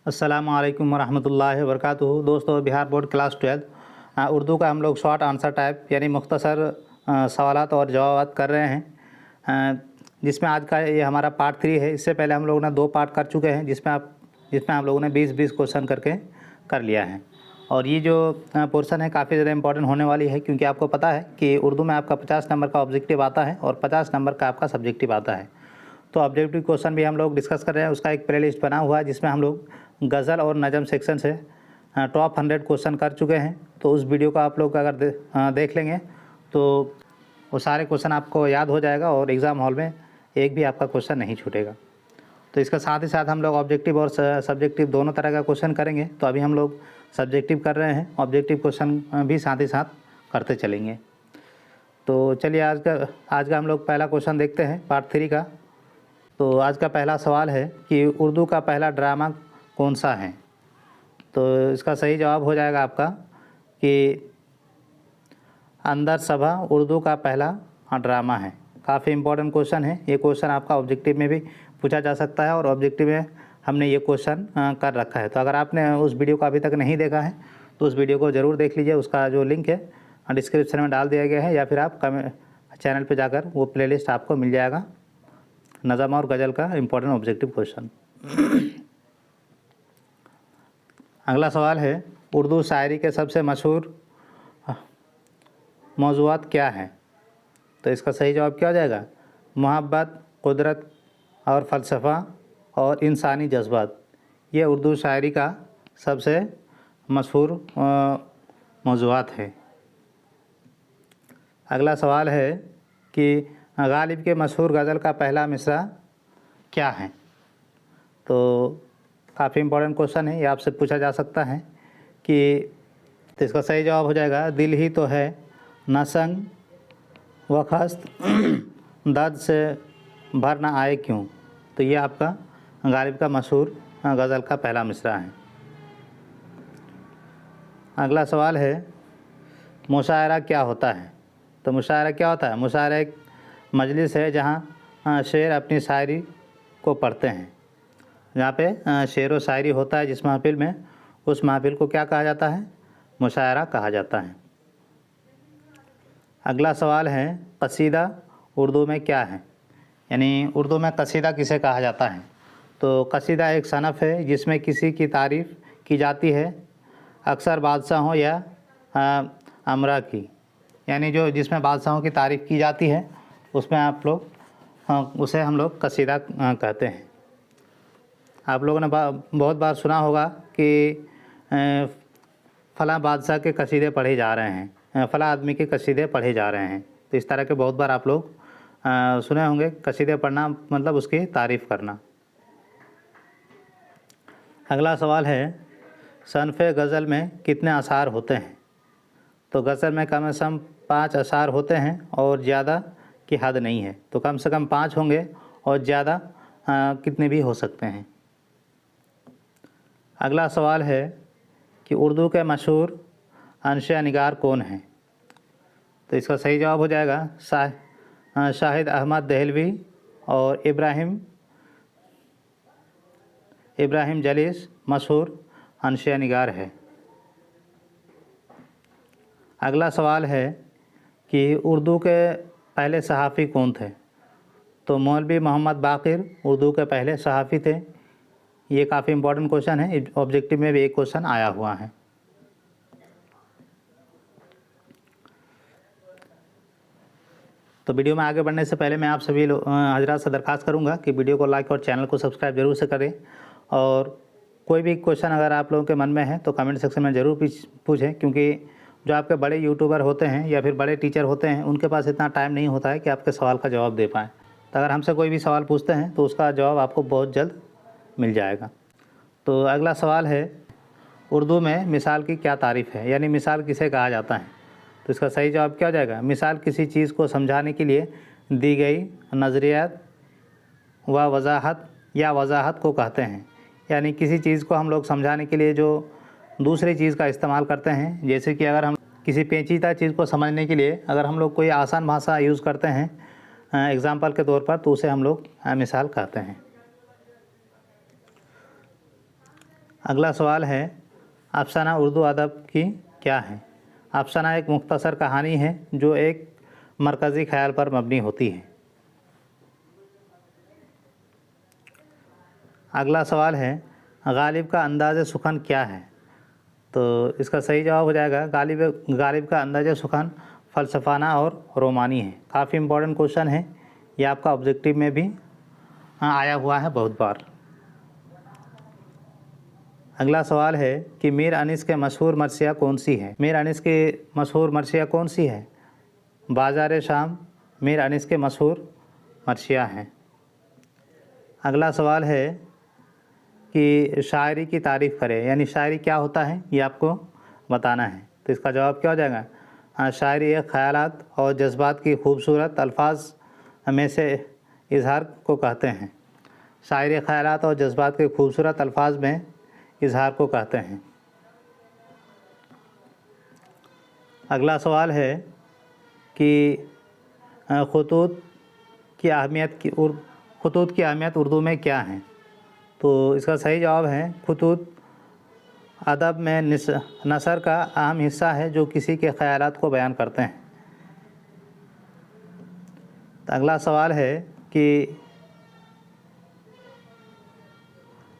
अस्सलामु अलैकुम वरहमतुल्लाहि वबरकातुहू। दोस्तों, बिहार बोर्ड क्लास 12 उर्दू का हम लोग शॉर्ट आंसर टाइप यानी मुख्तसर सवालात और जवाब कर रहे हैं, जिसमें आज का ये हमारा पार्ट 3 है। इससे पहले हम लोगों ने 2 पार्ट कर चुके हैं, जिसमें हम लोगों ने 20-20 क्वेश्चन करके कर लिया है। और ये जो पोर्शन है काफ़ी ज़्यादा इंपॉर्टेंट होने वाली है, क्योंकि आपको पता है कि उर्दू में आपका 50 नंबर का ऑब्जेक्टिव आता है और 50 नंबर का आपका सब्जेक्टिव आता है। तो ऑब्जेक्टिव क्वेश्चन भी हम लोग डिस्कस कर रहे हैं। उसका एक प्ले लिस्ट बना हुआ है, जिसमें हम लोग गज़ल और नज़म सेक्शन से टॉप 100 क्वेश्चन कर चुके हैं। तो उस वीडियो को आप लोग अगर देख लेंगे तो वो सारे क्वेश्चन आपको याद हो जाएगा और एग्ज़ाम हॉल में एक भी आपका क्वेश्चन नहीं छूटेगा। तो इसका साथ ही साथ हम लोग ऑब्जेक्टिव और सब्जेक्टिव दोनों तरह का क्वेश्चन करेंगे। तो अभी हम लोग सब्जेक्टिव कर रहे हैं, ऑब्जेक्टिव क्वेश्चन भी साथ ही साथ करते चलेंगे। तो चलिए आज का हम लोग पहला क्वेश्चन देखते हैं, पार्ट 3 का। तो आज का पहला सवाल है कि उर्दू का पहला ड्रामा कौन सा है। तो इसका सही जवाब हो जाएगा आपका कि अंदर सभा उर्दू का पहला ड्रामा है। काफ़ी इंपॉर्टेंट क्वेश्चन है। ये क्वेश्चन आपका ऑब्जेक्टिव में भी पूछा जा सकता है और ऑब्जेक्टिव में हमने ये क्वेश्चन कर रखा है। तो अगर आपने उस वीडियो को अभी तक नहीं देखा है तो उस वीडियो को ज़रूर देख लीजिए। उसका जो लिंक है डिस्क्रिप्शन में डाल दिया गया है, या फिर आप चैनल पर जाकर वो प्लेलिस्ट आपको मिल जाएगा, नज़म और गज़ल का इम्पोर्टेंट ऑब्जेक्टिव क्वेश्चन। अगला सवाल है, उर्दू शायरी के सबसे मशहूर मौज़ूआत क्या है। तो इसका सही जवाब क्या हो जाएगा? मोहब्बत, कुदरत और फ़लसफ़ा और इंसानी जज्बात। ये उर्दू शायरी का सबसे मशहूर मौज़ूआत है। अगला सवाल है कि गालिब के मशहूर गज़ल का पहला मिसरा क्या है। तो काफ़ी इंपॉर्टेंट क्वेश्चन है, ये आपसे पूछा जा सकता है कि तो इसका सही जवाब हो जाएगा, दिल ही तो है न संग व खस्त दर्द से भर ना आए क्यों। तो ये आपका गालिब का मशहूर गज़ल का पहला मिसरा है। अगला सवाल है, मुशायरा क्या होता है। तो मुशायरा क्या होता है? मुशायरा एक मजलिस है जहाँ शेर अपनी शायरी को पढ़ते हैं। जहाँ पे शेर व शायरी होता है जिस महफ़िल में, उस महफ़िल को क्या कहा जाता है? मुशायरा कहा जाता है। अगला सवाल है, कसीदा उर्दू में क्या है, यानी उर्दू में कसीदा किसे कहा जाता है। तो कसीदा एक सनफ़ है जिसमें किसी की तारीफ़ की जाती है, अक्सर बादशाहों या अमरा की, यानी जिसमें बादशाहों की तारीफ़ की जाती है उसमें आप लोग उसे हम लोग कसीदा कहते हैं। आप लोगों ने बहुत बार सुना होगा कि फ़लाँ बादशाह के कसीदे पढ़े जा रहे हैं, फ़लाँ आदमी के कसीदे पढ़े जा रहे हैं। तो इस तरह के बहुत बार आप लोग सुने होंगे। कसीदे पढ़ना मतलब उसकी तारीफ़ करना। अगला सवाल है, सनफ़े गज़ल में कितने अशार होते हैं। तो गज़ल में कम से कम 5 अशार होते हैं और ज़्यादा की हद नहीं है। तो कम से कम 5 होंगे और ज़्यादा कितने भी हो सकते हैं। अगला सवाल है कि उर्दू के मशहूर अंशे निगार कौन हैं। तो इसका सही जवाब हो जाएगा शाहिद अहमद देहलवी और इब्राहिम जलीस मशहूर अंशे निगार है। अगला सवाल है कि उर्दू के पहले सहाफ़ी कौन थे। तो मौलवी मोहम्मद बाक़िर उर्दू के पहले सहाफ़ी थे। ये काफ़ी इंपॉर्टेंट क्वेश्चन है, ऑब्जेक्टिव में भी एक क्वेश्चन आया हुआ है। तो वीडियो में आगे बढ़ने से पहले मैं आप सभी हजरात से दरख्वास्त करूंगा कि वीडियो को लाइक और चैनल को सब्सक्राइब जरूर से करें। और कोई भी क्वेश्चन अगर आप लोगों के मन में है तो कमेंट सेक्शन में ज़रूर पूछें, क्योंकि जो आपके बड़े यूट्यूबर होते हैं या फिर बड़े टीचर होते हैं उनके पास इतना टाइम नहीं होता है कि आपके सवाल का जवाब दे पाएँ। तो अगर हमसे कोई भी सवाल पूछते हैं तो उसका जवाब आपको बहुत जल्द मिल जाएगा। तो अगला सवाल है, उर्दू में मिसाल की क्या तारीफ़ है, यानी मिसाल किसे कहा जाता है। तो इसका सही जवाब क्या हो जाएगा? मिसाल किसी चीज़ को समझाने के लिए दी गई नज़रियात व वजाहत को कहते हैं। यानी किसी चीज़ को हम लोग समझाने के लिए जो दूसरी चीज़ का इस्तेमाल करते हैं। जैसे कि अगर हम किसी पेचीदा चीज़ को समझने के लिए अगर हम लोग कोई आसान भाषा यूज़ करते हैं एग्ज़ाम्पल के तौर पर, तो उसे हम लोग मिसाल कहते हैं। अगला सवाल है, अफसाना उर्दू अदब की क्या है? अफसाना एक मुख्तसर कहानी है जो एक मरकज़ी ख़्याल पर मबनी होती है। अगला सवाल है, गालिब का अंदाज़े सुखन क्या है? तो इसका सही जवाब हो जाएगा गालिब का अंदाज़े सुखन फ़लसफ़ाना और रोमानी है। काफ़ी इम्पोर्टेंट क्वेश्चन है, ये आपका ऑब्जेक्टिव में भी आया हुआ है बहुत बार। अगला सवाल है कि मीर अनीस के मशहूर मरसिया कौन सी है? मीर अनीस की मशहूर मरसिया कौन सी है? बाज़ार शाम मीर अनीस के मशहूर मरसिया हैं। अगला सवाल है कि शायरी की तारीफ़ करें, यानी शायरी क्या होता है ये आपको बताना है। तो इसका जवाब क्या हो जाएगा? शायरी एक ख़यालात और जज्बात की खूबसूरत अल्फाज में से इजहार को कहते हैं। शायरी ख़यालात और जज्बात के खूबसूरत अल्फाज में इजहार को कहते हैं। अगला सवाल है कि ख़ुतूत की अहमियत उर्दू में क्या है? तो इसका सही जवाब है, ख़ुतूत अदब में नसर का अहम हिस्सा है जो किसी के ख़यालात को बयान करते हैं। तो अगला सवाल है कि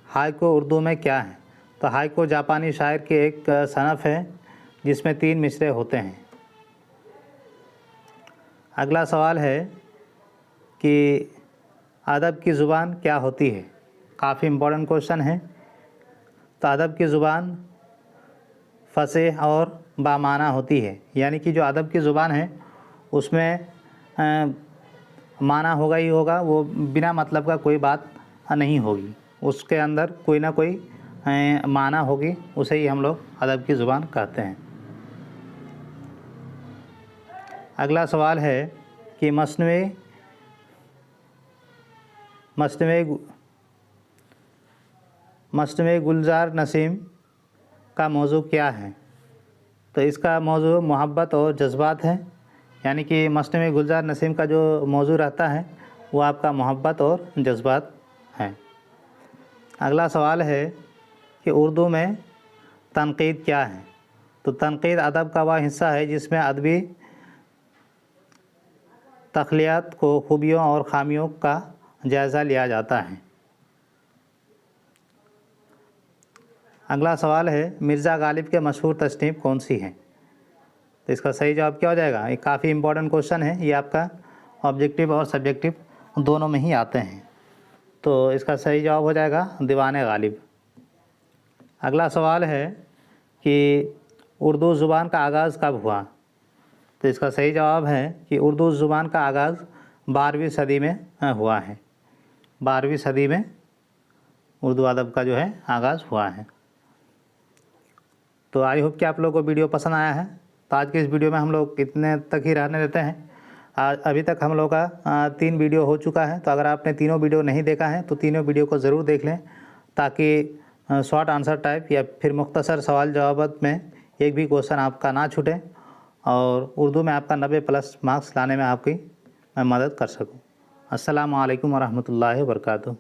हाइकू उर्दू में क्या है? तो हाइकू जापानी शायर की एक सनफ़ है जिसमें 3 मिसरे होते हैं। अगला सवाल है कि अदब की ज़ुबान क्या होती है? काफ़ी इम्पोर्टेंट क्वेश्चन है। तो अदब की ज़ुबान फ़सीह और बामाना होती है, यानी कि जो अदब की ज़ुबान है उसमें माना होगा ही होगा, वो बिना मतलब का कोई बात नहीं होगी, उसके अंदर कोई ना कोई माना होगी, उसे ही हम लोग अदब की ज़ुबान कहते हैं। अगला सवाल है कि मसनवे गुलजार नसीम का मौजू क्या है? तो इसका मौजू मोहब्बत और जज्बात है, यानी कि मसनवे गुलजार नसीम का जो मौजू रहता है वो आपका मोहब्बत और जज्बात है। अगला सवाल है कि उर्दू में तनक़ीद क्या है? तो तनक़ीद अदब का वह हिस्सा है जिसमें अदबी तख़लीक़ात को खूबियों और ख़ामियों का जायज़ा लिया जाता है। अगला सवाल है, मिर्ज़ा गालिब के मशहूर तसनीफ़ कौन सी है? तो इसका सही जवाब क्या हो जाएगा? ये काफ़ी इम्पोर्टेंट क्वेश्चन है, ये आपका ऑब्जेक्टिव और सब्जेक्टिव दोनों में ही आते हैं। तो इसका सही जवाब हो जाएगा दीवाने गालिब। अगला सवाल है कि उर्दू ज़ुबान का आगाज़ कब हुआ? तो इसका सही जवाब है कि उर्दू ज़ुबान का आगाज़ 12वीं सदी में हुआ है। 12वीं सदी में उर्दू अदब का जो है आगाज़ हुआ है। तो आई होप कि आप लोगों को वीडियो पसंद आया है। तो आज के इस वीडियो में हम लोग इतने तक ही रहने देते हैं। अभी तक हम लोग का 3 वीडियो हो चुका है, तो अगर आपने तीनों वीडियो नहीं देखा है तो तीनों वीडियो को ज़रूर देख लें, ताकि शॉर्ट आंसर टाइप या फिर मुख्तसर सवाल जवाब में एक भी क्वेश्चन आपका ना छूटे और उर्दू में आपका 90+ मार्क्स लाने में आपकी मैं मदद कर सकूं। अस्सलामु अलैकुम वरहमतुल्लाहि वबरकातुहू।